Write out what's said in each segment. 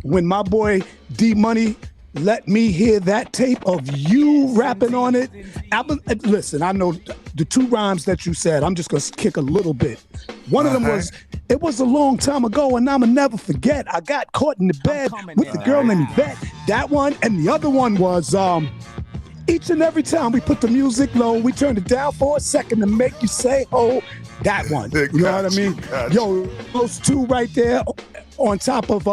when my boy D Money let me hear that tape of you rapping on it. Listen, I know the 2 rhymes that you said. I'm just gonna kick a little bit. One of them was, it was a long time ago and I'ma never forget. I got caught in the bed with the girl named Yvette. That one, and the other one was each and every time we put the music low, we turned it down for a second to make you say, oh, that one. You know what I mean? Yo, those 2 right there on top of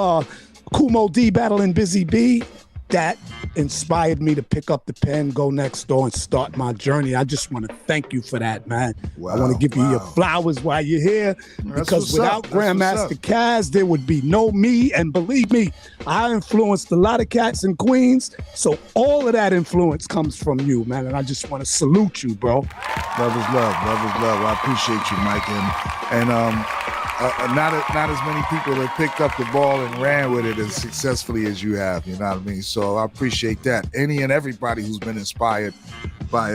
Kumo D battling Busy B, that inspired me to pick up the pen, go next door, and start my journey. I just want to thank you for that, man. Wow, I want to give you your flowers while you're here, because without Grandmaster CAZ, there would be no me. And believe me, I influenced a lot of cats in Queens, so all of that influence comes from you, man. And I just want to salute you, bro. Love is love. Love is love. I appreciate you, Mike. And not as many people have picked up the ball and ran with it as successfully as you have, you know what I mean? So I appreciate that. Any and everybody who's been inspired by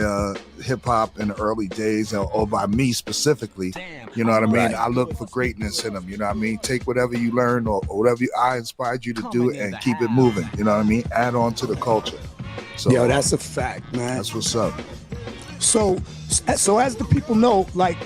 hip-hop in the early days, or by me specifically, you know what I mean? Right. I look for greatness in them, you know what I mean? Take whatever you learn or whatever I inspired you to do and keep it moving, you know what I mean? Add on to the culture. So, yo, that's a fact, man. That's what's up. So as the people know, like,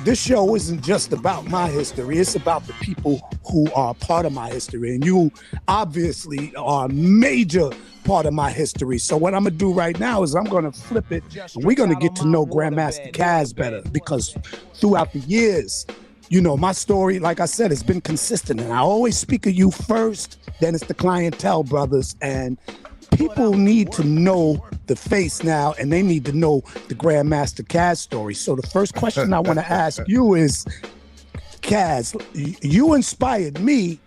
this show isn't just about my history. It's about the people who are part of my history. And you obviously are a major part of my history. So what I'm going to do right now is I'm going to flip it. And we're going to get to know Grandmaster CAZ better, because throughout the years, you know, my story, like I said, has been consistent. And I always speak of you first, then it's the clientele, brothers. And people need to know the face now, and they need to know the Grandmaster CAZ story. So the first question I want to ask you is, CAZ, you inspired me.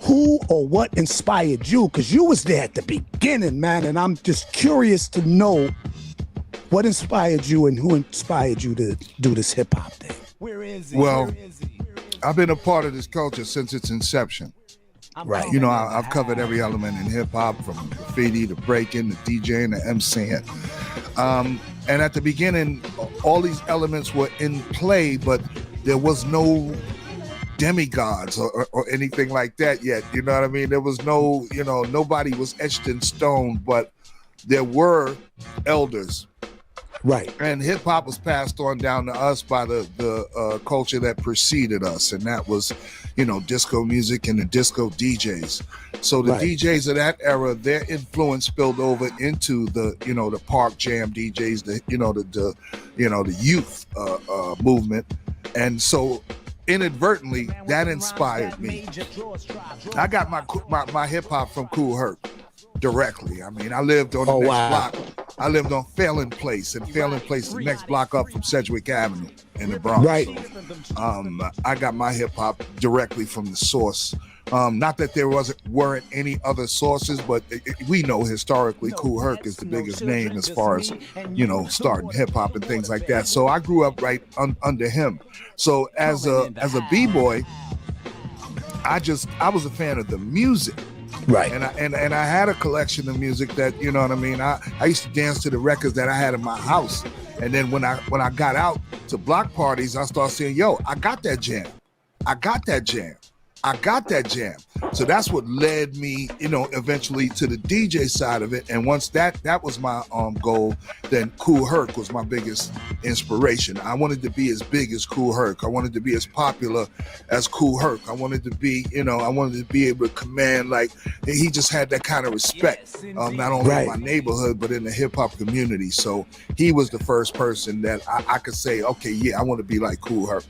Who or what inspired you? Because you was there at the beginning, man, and I'm just curious to know what inspired you and who inspired you to do this hip-hop thing. Where is he? Well, I've been a part of this culture since its inception. Right. You know, I've covered every element in hip hop, from graffiti to breaking to DJing to MCing. And at the beginning, all these elements were in play, but there was no demigods or anything like that yet. You know what I mean? There was no, you know, nobody was etched in stone, but there were elders. Right. And hip hop was passed on down to us by the culture that preceded us, and that was, you know, disco music and the disco DJs. So the DJs of that era, their influence spilled over into the, you know, the park jam DJs, the youth movement, and so inadvertently that inspired me. I got my hip hop from Kool Herc directly. I mean, I lived on the next block. I lived on Phelan Place, and Phelan Place is the next block up from Sedgwick Avenue in the Bronx. Right. So, I got my hip hop directly from the source. Not that there weren't any other sources, but we know historically Kool Herc is the biggest name as far as, you know, starting hip hop and things like that. So I grew up right under him. So as a b-boy, I was a fan of the music. Right. And I had a collection of music that, you know what I mean, I used to dance to the records that I had in my house. And then when I got out to block parties, I started saying, yo, I got that jam. So that's what led me, you know, eventually to the DJ side of it. And once that was my goal, then Kool Herc was my biggest inspiration. I wanted to be as big as Kool Herc. I wanted to be as popular as Kool Herc. I wanted to be, you know, I wanted to be able to command, like, he just had that kind of respect, not only in my neighborhood, but in the hip hop community. So he was the first person that I could say, okay, yeah, I want to be like Kool Herc.